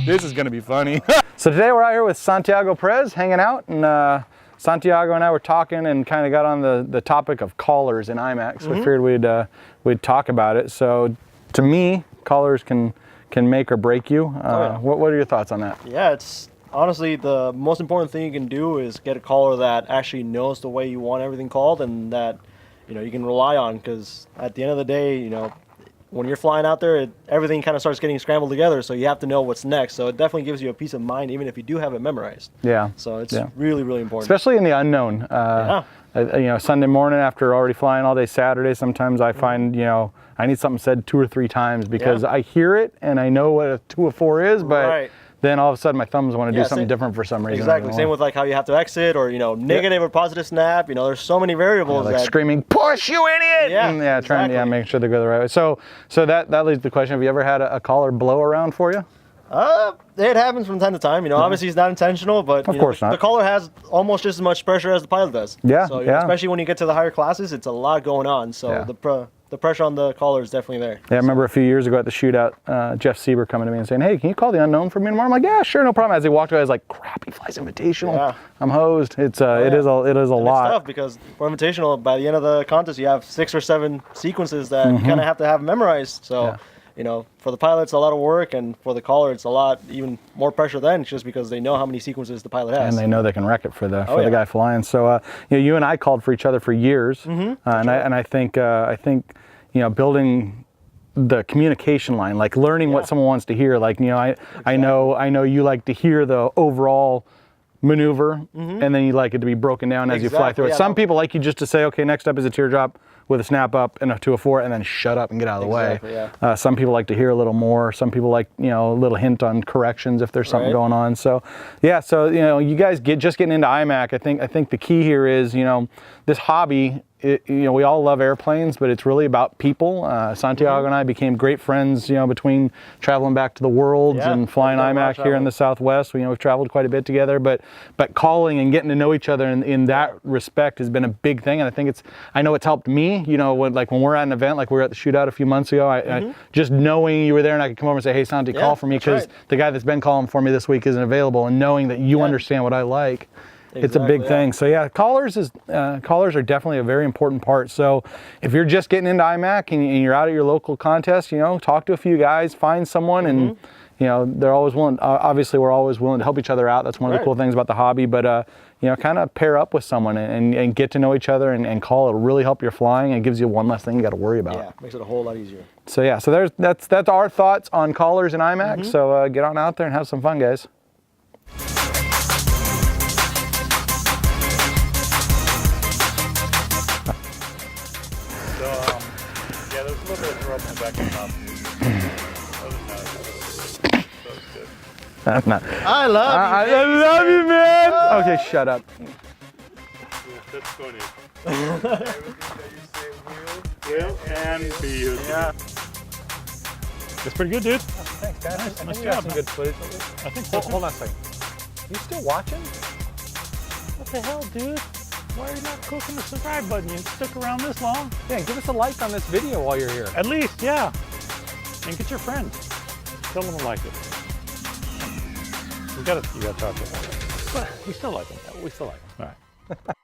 This is going to be funny. So today we're out here with Santiago Perez hanging out, and Santiago and I were talking and kind of got on the topic of collars in IMAC. So we figured we'd talk about it. So to me, collars can make or break you. What are your thoughts on that? Yeah, it's honestly the most important thing you can do is get a collar that actually knows the way you want everything called, and that you can rely on, because at the end of the day, when you're flying out there, everything kind of starts getting scrambled together, so you have to know what's next. So it definitely gives you a peace of mind, even if you do have it memorized. Yeah. So it's really, really important. Especially in the unknown. Sunday morning after already flying all day Saturday, sometimes I find, I need something said 2 or 3 times because I hear it and I know what a 204 is, but then all of a sudden my thumbs want to do something different for some reason. Exactly. Same with like how you have to exit, or negative or positive snap. There's so many variables. Like screaming, "Push, you idiot!" Yeah, trying to make sure they go the right way. So that leads to the question: have you ever had a collar blow around for you? It happens from time to time. Obviously it's not intentional, but of course not. The collar has almost just as much pressure as the pilot does. Yeah. So especially when you get to the higher classes, it's a lot going on. So the pressure on the collar is definitely there. Yeah, I remember a few years ago at the shootout, Jeff Sieber coming to me and saying, "Hey, can you call the unknown for me tomorrow?" I'm like, "Yeah, sure, no problem." As he walked away, I was like, "Crap, he flies Invitational. Yeah. I'm hosed." It is a lot. It's tough because for Invitational, by the end of the contest, you have 6 or 7 sequences that you kind of have to have memorized. So. For the pilot, it's a lot of work, and for the collar, it's a lot, even more pressure then, just because they know how many sequences the pilot has. And they know they can wreck it for the guy flying. So, you and I called for each other for years, and I think building the communication line, like learning what someone wants to hear. Like, I know you like to hear the overall maneuver, and then you like it to be broken down as you fly through it. Some people like you just to say, okay, next up is a teardrop with a snap up and a 204, and then shut up and get out of the way. Some people like to hear a little more. Some people like a little hint on corrections if there's something going on. So you guys getting into IMAC. I think the key here is this hobby. We all love airplanes, but it's really about people. Santiago and I became great friends, between traveling back to the worlds and flying IMAC here in the Southwest. We've traveled quite a bit together, but calling and getting to know each other in that respect has been a big thing. And I know it's helped me, when we're at an event, like we were at the shootout a few months ago, I just knowing you were there and I could come over and say, "Hey, Santi, call for me," because the guy that's been calling for me this week isn't available, and knowing that you understand what I like. It's a big thing. So collars are definitely a very important part. So if you're just getting into IMAC and you're out at your local contest, talk to a few guys, find someone, and they're always willing. Obviously, we're always willing to help each other out. That's one of the cool things about the hobby. But kind of pair up with someone and get to know each other and call. It'll really help your flying. It gives you one less thing you got to worry about. Yeah, makes it a whole lot easier. So so that's our thoughts on collars in IMAC. So get on out there and have some fun, guys. There's a little bit of throw up in the back of the top. That's not. I love you. I love you, man. Okay, shut up. That's funny. Everything that you say will and be used. Yeah. That's pretty good, dude. Thanks, guys. Nice job. Some good footage. I think so. Hold on a second. You still watching? What the hell, dude? Why are you not clicking the subscribe button? You stuck around this long. Yeah, give us a like on this video while you're here. At least, yeah. And get your friends. Tell them to like it. You gotta talk to them. But we still like them. We still like them. All right.